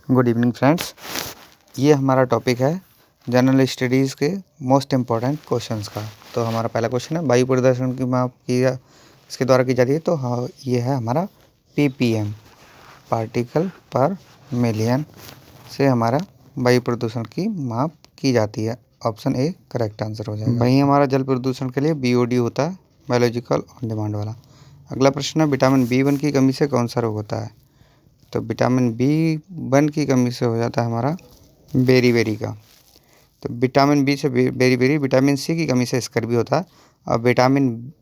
Good evening friends. ये हमारा topic है जनरल स्टडीज़ के मोस्ट इम्पॉर्टेंट क्वेश्चंस का। तो हमारा पहला क्वेश्चन है वायु प्रदूषण की माप किसके द्वारा की जाती है। तो हाँ, ये है हमारा ppm पार्टिकल पर मिलियन से हमारा वायु प्रदूषण की माप की जाती है। ऑप्शन ए करेक्ट आंसर हो जाएगा। वहीं हमारा जल प्रदूषण के लिए BOD होता है, बायोलॉजिकल ऑन डिमांड वाला। अगला प्रश्न है विटामिन B1 की कमी से कौन सा रोग होता है। तो विटामिन B1 की कमी से हो जाता है हमारा बेरी का। तो विटामिन B से बेरी, विटामिन C की कमी से स्कर्वी होता है और विटामिन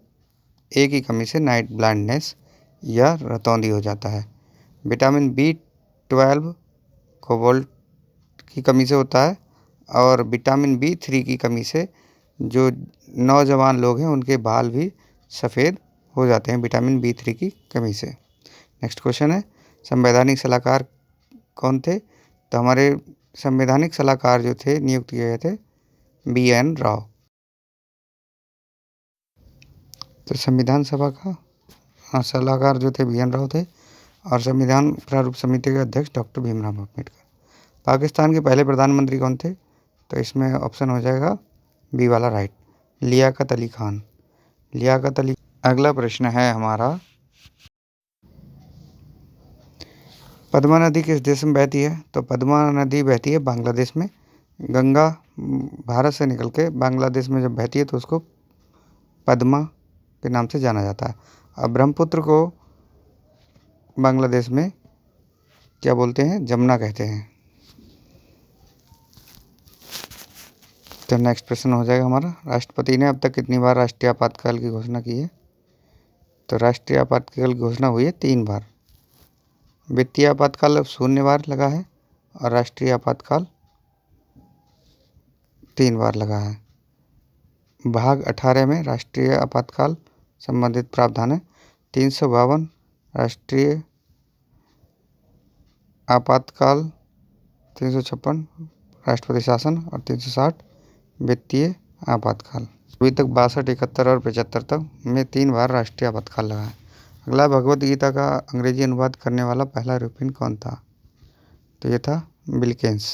A की कमी से नाइट ब्लाइंडनेस या रतौंधी हो जाता है। विटामिन B12 कोबाल्ट की कमी से होता है और विटामिन B3 की कमी से जो नौजवान लोग हैं उनके बाल भी सफ़ेद हो जाते हैं विटामिन B3 की कमी से। नेक्स्ट क्वेश्चन है संवैधानिक सलाहकार कौन थे। तो हमारे संवैधानिक सलाहकार जो थे नियुक्त किए गए थे BN राव। तो संविधान सभा का सलाहकार जो थे BN राव थे और संविधान प्रारूप समिति के अध्यक्ष डॉक्टर भीमराव अम्बेडकर। पाकिस्तान के पहले प्रधानमंत्री कौन थे। तो इसमें ऑप्शन हो जाएगा बी वाला राइट, लियाकत अली खान। लियाकत अली। अगला प्रश्न है हमारा पद्मा नदी किस देश में बहती है। तो पद्मा नदी बहती है बांग्लादेश में। गंगा भारत से निकल के बांग्लादेश में जब बहती है तो उसको पद्मा के नाम से जाना जाता है। और ब्रह्मपुत्र को बांग्लादेश में क्या बोलते हैं, जमुना कहते हैं। तो नेक्स्ट प्रश्न हो जाएगा हमारा राष्ट्रपति ने अब तक कितनी बार राष्ट्रीय आपातकाल की घोषणा की है। तो राष्ट्रीय आपातकाल की घोषणा हुई है 3 बार। वित्तीय आपातकाल 0 बार लगा है और राष्ट्रीय आपातकाल 3 बार लगा है। भाग 18 में राष्ट्रीय आपातकाल संबंधित प्रावधान है। 352 राष्ट्रीय आपातकाल, 356 राष्ट्रपति शासन और 360 वित्तीय आपातकाल। अभी तक 62, 71 और 75 तक में 3 बार राष्ट्रीय आपातकाल लगा है। अगला भगवत गीता का अंग्रेजी अनुवाद करने वाला पहला यूरोपियन कौन था। तो ये था विल्किंस।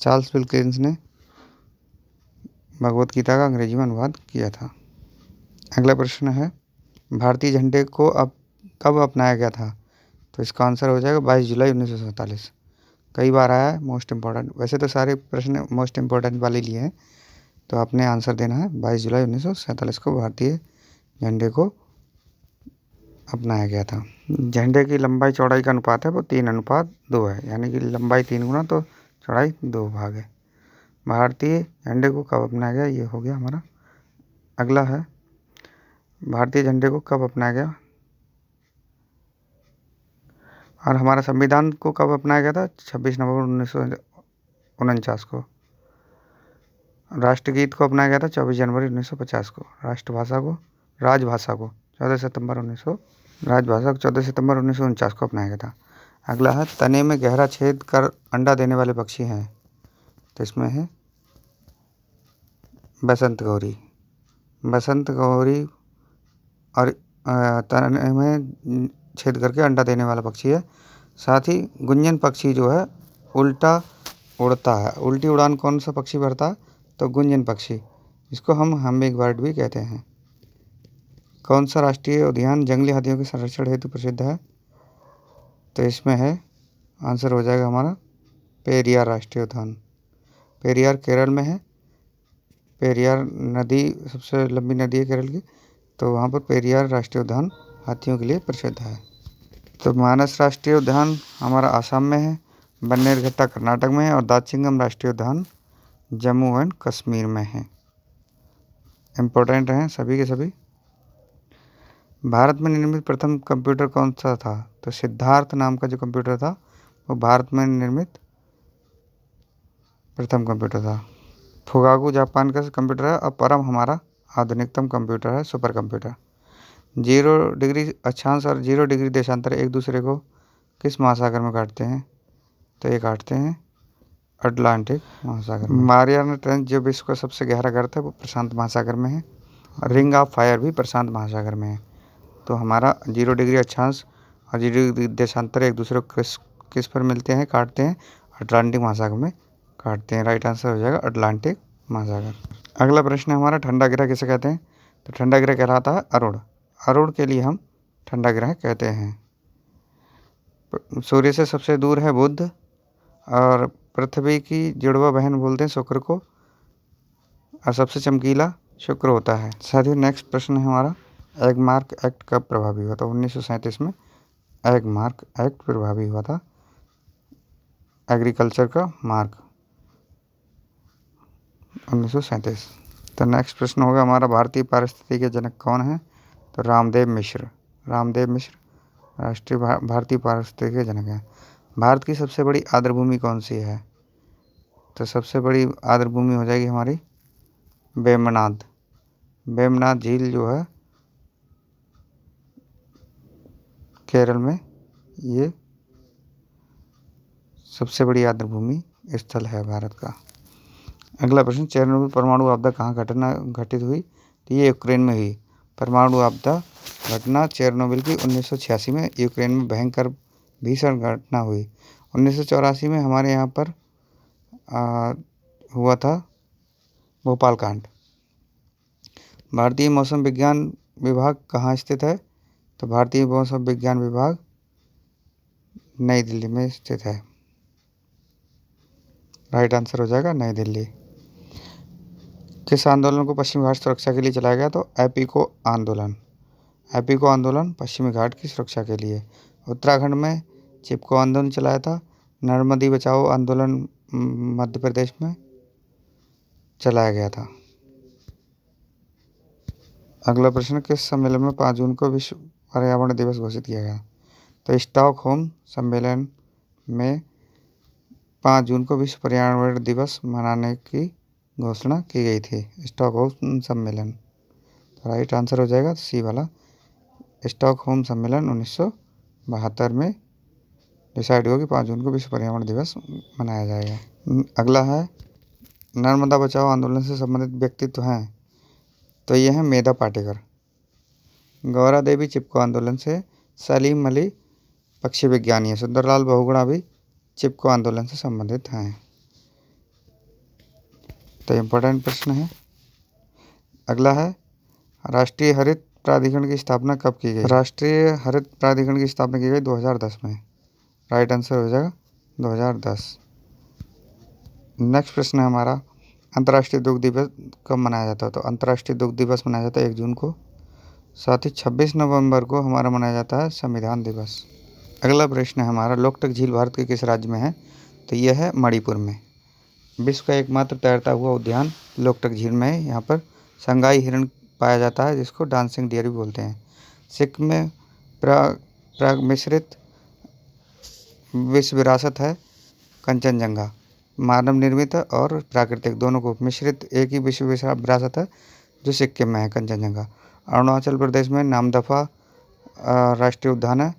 चार्ल्स विल्किंस ने भगवत गीता का अंग्रेजी में अनुवाद किया था। अगला प्रश्न है भारतीय झंडे को अब कब अपनाया गया था। तो इसका आंसर हो जाएगा 22 जुलाई 1947। कई बार आया है, मोस्ट इम्पॉर्टेंट। वैसे तो सारे प्रश्न मोस्ट इम्पॉर्टेंट वाले लिए हैं, तो आपने आंसर देना है 22 जुलाई 1947 को भारतीय झंडे को अपनाया गया था। झंडे की लंबाई चौड़ाई का अनुपात है वो 3:2 है, यानी कि लंबाई 3 गुना तो चौड़ाई 2 भाग है। भारतीय झंडे को कब अपनाया गया, ये हो गया हमारा। अगला है भारतीय झंडे को कब अपनाया गया और हमारा संविधान को कब अपनाया गया था। 26 नवंबर 1949 को। राष्ट्रगीत को अपनाया गया था 24 जनवरी 1950 को। राजभाषा को 14 सितंबर 1949 को अपनाया गया था। अगला है तने में गहरा छेद कर अंडा देने वाले पक्षी हैं। तो इसमें है बसंत गौरी और तने में छेद करके अंडा देने वाला पक्षी है। साथ ही गुंजन पक्षी जो है उल्टा उड़ता है। उल्टी उड़ान कौन सा पक्षी भरता है। तो गुंजन पक्षी, इसको हम हमिंग बर्ड भी कहते हैं। कौन सा राष्ट्रीय उद्यान जंगली हाथियों के संरक्षण हेतु प्रसिद्ध है। तो इसमें है आंसर हो जाएगा हमारा पेरियार राष्ट्रीय उद्यान। पेरियार केरल में है। पेरियार नदी सबसे लंबी नदी है केरल की, तो वहाँ पर पेरियार राष्ट्रीय उद्यान हाथियों के लिए प्रसिद्ध है। तो मानस राष्ट्रीय उद्यान हमारा आसाम में है, बन्नेरघट्टा कर्नाटक में है और दाचिंगम राष्ट्रीय उद्यान जम्मू एंड कश्मीर में है। इम्पोर्टेंट हैं सभी के सभी। भारत में निर्मित प्रथम कंप्यूटर कौन सा था। तो सिद्धार्थ नाम का जो कंप्यूटर था वो भारत में निर्मित प्रथम कंप्यूटर था। फुगाकू जापान का कंप्यूटर है और परम हमारा आधुनिकतम कंप्यूटर है सुपर कंप्यूटर। 0 डिग्री अक्षांश और 0 डिग्री देशांतर एक दूसरे को किस महासागर में काटते हैं। तो ये काटते हैं अटलांटिक महासागर में। मारियाना ट्रेंच जो विश्व का सबसे गहरा गर्त है वो प्रशांत महासागर में है। रिंग ऑफ फायर भी प्रशांत महासागर में है। तो हमारा 0 डिग्री अक्षांश और 0 डिग्री देशांतर एक दूसरे को किस पर मिलते हैं, काटते हैं? अटलांटिक महासागर में काटते हैं। राइट आंसर हो जाएगा अटलांटिक महासागर। अगला प्रश्न है हमारा, ठंडा ग्रह किसे कहते हैं? तो ठंडा ग्रह कहलाता है अरुण। अरुण के लिए हम ठंडा ग्रह कहते हैं। सूर्य से सबसे दूर है बुध, और पृथ्वी की जुड़वा बहन बोलते हैं शुक्र को, और सबसे चमकीला शुक्र होता है। साथियों नेक्स्ट प्रश्न है हमारा, एगमार्क एक्ट कब प्रभावी हुआ था? 1937 में एगमार्क एक्ट प्रभावी हुआ था, एग्रीकल्चर का मार्क, 1937। तो नेक्स्ट प्रश्न होगा हमारा, भारतीय पारिस्थितिकी के जनक कौन है? तो रामदेव मिश्र। रामदेव मिश्र राष्ट्रीय भारतीय पारिस्थितिकी के जनक हैं। भारत की सबसे बड़ी आर्द्रभूमि कौन सी है? तो सबसे बड़ी आर्द्रभूमि हो जाएगी हमारी वेम्बनाड। वेम्बनाड झील जो है केरल में, ये सबसे बड़ी आर्द्रभूमि स्थल है भारत का। अगला प्रश्न, चेरनोबिल परमाणु आपदा कहाँ घटित हुई? तो ये यूक्रेन में हुई। परमाणु आपदा घटना चेरनोबिल की 1986 में यूक्रेन में भयंकर भीषण घटना हुई। 1984 में हमारे यहाँ पर हुआ था भोपाल कांड। भारतीय मौसम विज्ञान विभाग कहाँ स्थित है? तो भारतीय मौसम विज्ञान विभाग नई दिल्ली में स्थित है। राइट आंसर हो जाएगा नई दिल्ली। किस आंदोलन को पश्चिमी घाट सुरक्षा के लिए चलाया गया? तो एपीको आंदोलन। एपीको आंदोलन पश्चिमी घाट की सुरक्षा के लिए। उत्तराखंड में चिपको आंदोलन चलाया था। नर्मदी बचाओ आंदोलन मध्य प्रदेश में चलाया गया था। अगला प्रश्न, किस सम्मेलन में 5 जून को विश्व पर्यावरण दिवस घोषित किया गया? तो स्टॉकहोम सम्मेलन में 5 जून को विश्व पर्यावरण दिवस मनाने की घोषणा की गई थी, स्टॉकहोम सम्मेलन। तो राइट आंसर हो जाएगा सी वाला, स्टॉकहोम सम्मेलन 1972 में डिसाइड हुआ कि 5 जून को विश्व पर्यावरण दिवस मनाया जाएगा। अगला है, नर्मदा बचाओ आंदोलन से संबंधित व्यक्तित्व हैं? तो ये हैं मेधा पाटेकर। गौरा देवी चिपको आंदोलन से, सलीम अली पक्षी विज्ञानी है, सुंदरलाल बहुगुणा भी चिपको आंदोलन से संबंधित हैं। तो इम्पोर्टेंट प्रश्न है। अगला है, राष्ट्रीय हरित प्राधिकरण की स्थापना कब की गई? राष्ट्रीय हरित प्राधिकरण की स्थापना की गई 2010 में। राइट आंसर हो जाएगा 2010। नेक्स्ट प्रश्न है हमारा, अंतर्राष्ट्रीय दुग्ध दिवस कब मनाया जाता है? तो अंतर्राष्ट्रीय दुग्ध दिवस मनाया जाता है 1 जून को। साथ ही 26 नवंबर को हमारा मनाया जाता है संविधान दिवस। अगला प्रश्न है हमारा, लोकटक झील भारत के किस राज्य में है? तो यह है मणिपुर में। विश्व का एकमात्र तैरता हुआ उद्यान लोकटक झील में है। यहाँ पर संगाई हिरण पाया जाता है, जिसको डांसिंग डियर भी बोलते हैं। सिक्किम में प्राग मिश्रित विश्व विरासत है कंचनजंगा। मानव निर्मित और प्राकृतिक दोनों को मिश्रित एक ही विश्व विरासत है जो सिक्किम में है, कंचनजंगा। अरुणाचल प्रदेश में नामदफा राष्ट्रीय उद्यान है।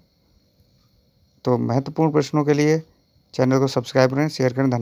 तो महत्वपूर्ण प्रश्नों के लिए चैनल को सब्सक्राइब करें, शेयर करें। धन्यवाद।